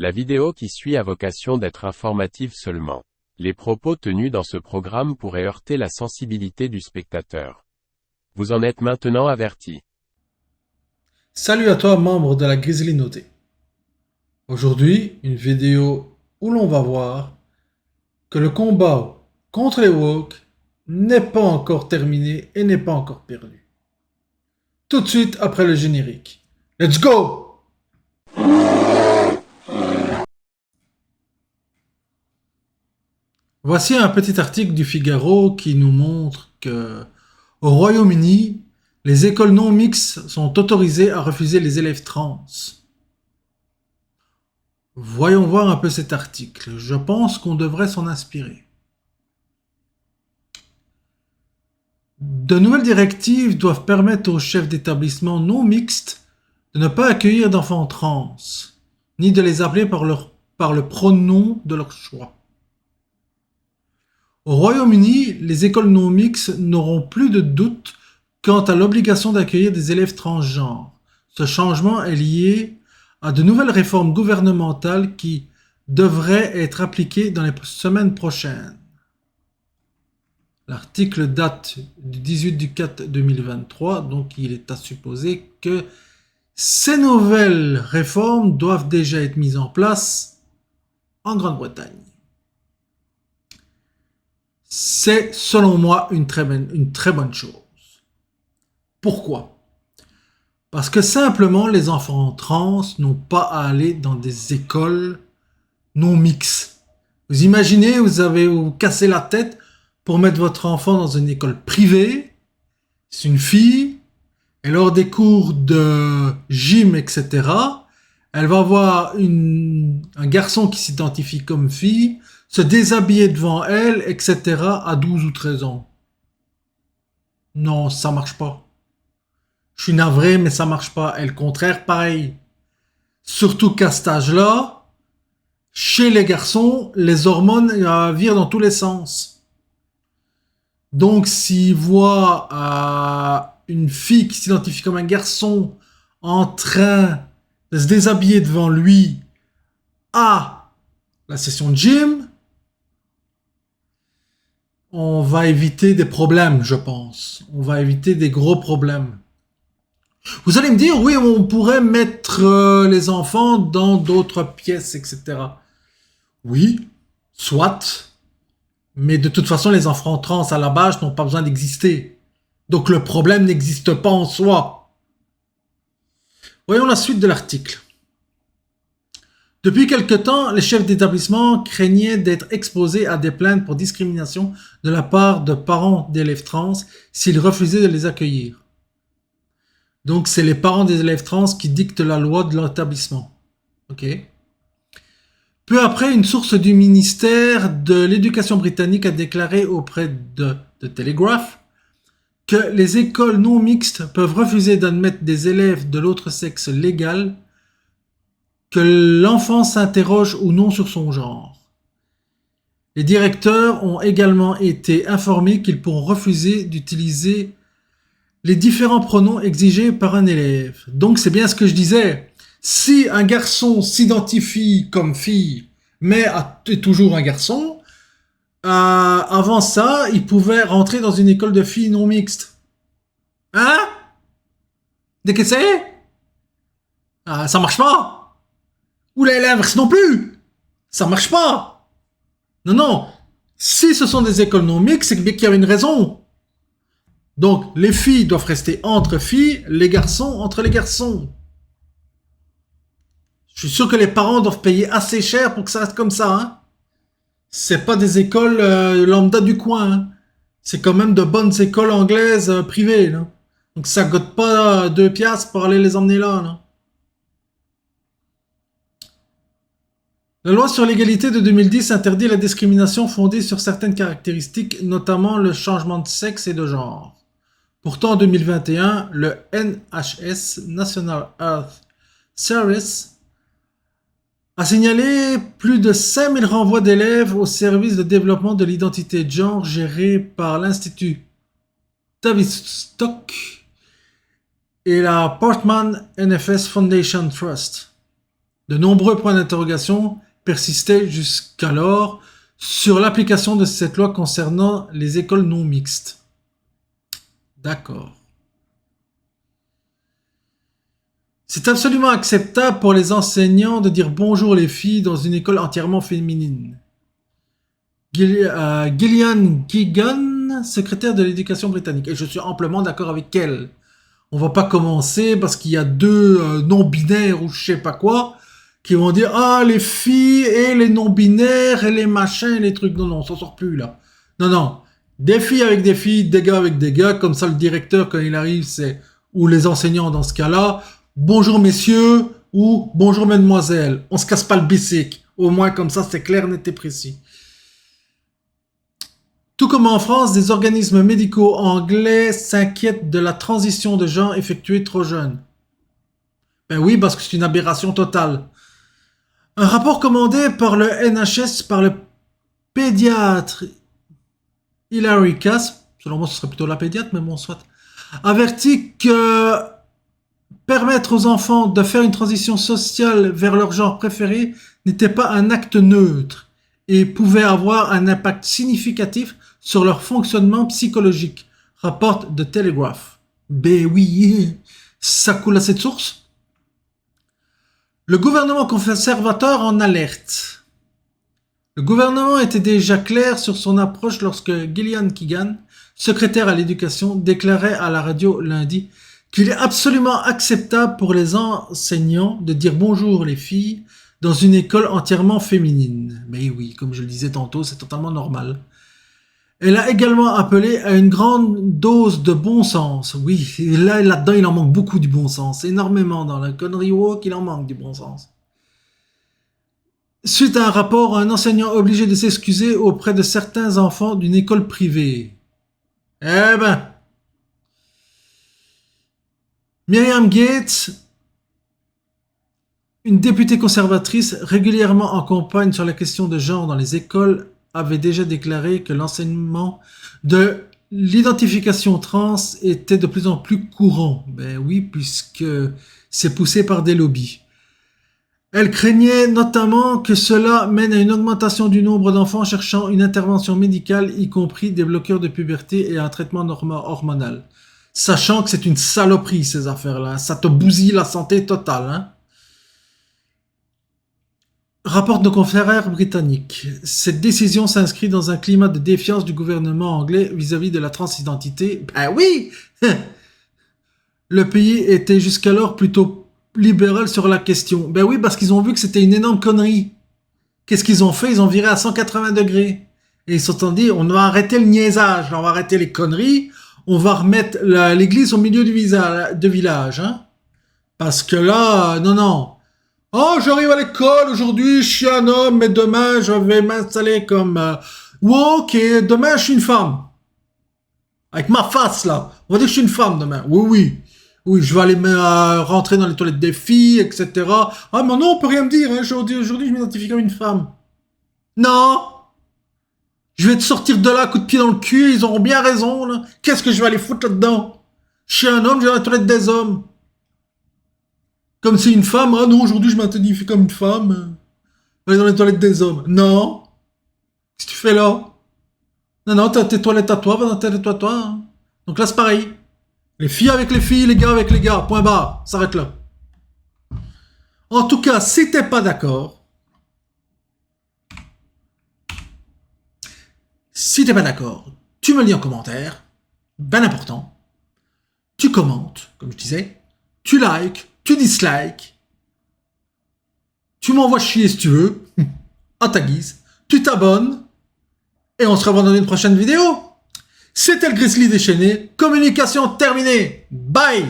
La vidéo qui suit a vocation d'être informative seulement. Les propos tenus dans ce programme pourraient heurter la sensibilité du spectateur. Vous en êtes maintenant averti. Salut à toi, membre de la Grizzly Notée. Aujourd'hui, une vidéo où l'on va voir que le combat contre les woke n'est pas encore terminé et n'est pas encore perdu. Tout de suite après le générique. Let's go! Voici un petit article du Figaro qui nous montre que au Royaume-Uni, les écoles non mixtes sont autorisées à refuser les élèves trans. Voyons voir un peu cet article. Je pense qu'on devrait s'en inspirer. De nouvelles directives doivent permettre aux chefs d'établissement non mixtes de ne pas accueillir d'enfants trans, ni de les appeler par le pronom de leur choix. Au Royaume-Uni, les écoles non mixtes n'auront plus de doute quant à l'obligation d'accueillir des élèves transgenres. Ce changement est lié à de nouvelles réformes gouvernementales qui devraient être appliquées dans les semaines prochaines. L'article date du 18/4/2023, donc il est à supposer que ces nouvelles réformes doivent déjà être mises en place en Grande-Bretagne. C'est, selon moi, une très bonne chose. Pourquoi? Parce que simplement, les enfants trans n'ont pas à aller dans des écoles non mixtes. Vous imaginez, vous cassez la tête pour mettre votre enfant dans une école privée. C'est une fille. Et lors des cours de gym, etc., elle va voir un garçon qui s'identifie comme fille se déshabiller devant elle, etc., à 12 ou 13 ans. Non, ça marche pas. Je suis navré, mais ça marche pas. Et le contraire, pareil. Surtout qu'à cet âge-là, chez les garçons, les hormones virent dans tous les sens. Donc, s'ils voient une fille qui s'identifie comme un garçon en train de se déshabiller devant lui à la session de gym, on va éviter des problèmes, je pense. On va éviter des gros problèmes. Vous allez me dire, oui, on pourrait mettre les enfants dans d'autres pièces, etc. Oui, soit. Mais de toute façon, les enfants trans à la base n'ont pas besoin d'exister. Donc le problème n'existe pas en soi. Voyons la suite de l'article. Depuis quelque temps, les chefs d'établissement craignaient d'être exposés à des plaintes pour discrimination de la part de parents d'élèves trans s'ils refusaient de les accueillir. Donc c'est les parents des élèves trans qui dictent la loi de l'établissement. Ok. Peu après, une source du ministère de l'Éducation britannique a déclaré auprès de The Telegraph que les écoles non mixtes peuvent refuser d'admettre des élèves de l'autre sexe légal, que l'enfant s'interroge ou non sur son genre. Les directeurs ont également été informés qu'ils pourront refuser d'utiliser les différents pronoms exigés par un élève. Donc c'est bien ce que je disais. Si un garçon s'identifie comme fille, mais est toujours un garçon, avant ça, il pouvait rentrer dans une école de filles non mixtes. Hein? Dès que c'est? Ça marche pas. Ou l'inverse non plus. Ça marche pas. Non, non. Si ce sont des écoles non mixtes, c'est bien qu'il y a une raison. Donc, les filles doivent rester entre filles, les garçons entre les garçons. Je suis sûr que les parents doivent payer assez cher pour que ça reste comme ça. Hein. C'est pas des écoles lambda du coin. Hein. C'est quand même de bonnes écoles anglaises privées. Là. Donc, ça coûte pas 2 piastres pour aller les emmener là. Là. La loi sur l'égalité de 2010 interdit la discrimination fondée sur certaines caractéristiques, notamment le changement de sexe et de genre. Pourtant, en 2021, le NHS, National Health Service, a signalé plus de 5000 renvois d'élèves au service de développement de l'identité de genre géré par l'Institut Tavistock et la Portman NFS Foundation Trust. De nombreux points d'interrogation persistaient jusqu'alors sur l'application de cette loi concernant les écoles non mixtes. D'accord. C'est absolument acceptable pour les enseignants de dire bonjour les filles dans une école entièrement féminine. Gillian Keegan, secrétaire de l'éducation britannique. Et je suis amplement d'accord avec elle. On va pas commencer parce qu'il y a deux non-binaires ou je sais pas quoi qui vont dire ah les filles et les non-binaires et les machins et les trucs. Non, on s'en sort plus là. Non. Des filles avec des filles, des gars avec des gars. Comme ça le directeur quand il arrive c'est ou les enseignants dans ce cas-là. Bonjour messieurs ou bonjour mesdemoiselles. On se casse pas le bicycle. Au moins comme ça c'est clair, net et précis. Tout comme en France, des organismes médicaux anglais s'inquiètent de la transition de genre effectuée trop jeune. Ben oui, parce que c'est une aberration totale. Un rapport commandé par le NHS par le pédiatre Hilary Cass, selon moi ce serait plutôt la pédiatre, mais bon, soit, avertit que permettre aux enfants de faire une transition sociale vers leur genre préféré n'était pas un acte neutre et pouvait avoir un impact significatif sur leur fonctionnement psychologique, rapporte The Telegraph. Ben oui, ça coule à cette source. Le gouvernement conservateur en alerte. Le gouvernement était déjà clair sur son approche lorsque Gillian Keegan, secrétaire à l'éducation, déclarait à la radio lundi qu'il est absolument acceptable pour les enseignants de dire bonjour les filles dans une école entièrement féminine. Mais oui, comme je le disais tantôt, c'est totalement normal. Elle a également appelé à une grande dose de bon sens. Oui, et là-dedans, il en manque beaucoup du bon sens. Énormément dans la connerie woke, il en manque du bon sens. Suite à un rapport, un enseignant obligé de s'excuser auprès de certains enfants d'une école privée. Eh ben. Miriam Gates, une députée conservatrice régulièrement en campagne sur la question de genre dans les écoles, avait déjà déclaré que l'enseignement de l'identification trans était de plus en plus courant. Ben oui, puisque c'est poussé par des lobbies. Elle craignait notamment que cela mène à une augmentation du nombre d'enfants cherchant une intervention médicale, y compris des bloqueurs de puberté et un traitement hormonal. Sachant que c'est une saloperie ces affaires-là, ça te bousille la santé totale, hein. Rapportent nos confrères britanniques. Cette décision s'inscrit dans un climat de défiance du gouvernement anglais vis-à-vis de la transidentité. Ben oui. Le pays était jusqu'alors plutôt libéral sur la question. Ben oui, parce qu'ils ont vu que c'était une énorme connerie. Qu'est-ce qu'ils ont fait? Ils ont viré à 180 degrés. Et ils se sont dit, on va arrêter le niaisage, on va arrêter les conneries, on va remettre l'église au milieu du village. Hein? Parce que là, non. Oh, j'arrive à l'école, aujourd'hui je suis un homme, mais demain je vais m'installer comme... ok, demain je suis une femme. Avec ma face là, on va dire que je suis une femme demain. Oui, je vais aller rentrer dans les toilettes des filles, etc. Ah, mais non, on peut rien me dire, hein. Aujourd'hui je m'identifie comme une femme. Non. Je vais te sortir de là, coup de pied dans le cul, ils auront bien raison, là. Qu'est-ce que je vais aller foutre là-dedans? Je suis un homme, je vais dans les toilettes des hommes. Comme c'est une femme, ah non, aujourd'hui je m'identifie comme une femme. Aller dans les toilettes des hommes. Non. Qu'est-ce que tu fais là? Non, t'as tes toilettes à toi, va dans tes toilettes à toi. Hein. Donc là c'est pareil. Les filles avec les filles, les gars avec les gars. Point barre. S'arrête là. En tout cas, si t'es pas d'accord, tu me le dis en commentaire. Ben important. Tu commentes, comme je disais. Tu likes. Tu dislikes, tu m'envoies chier si tu veux, à ta guise, tu t'abonnes, et on se revoit dans une prochaine vidéo. C'était le Grizzly déchaîné, communication terminée, bye.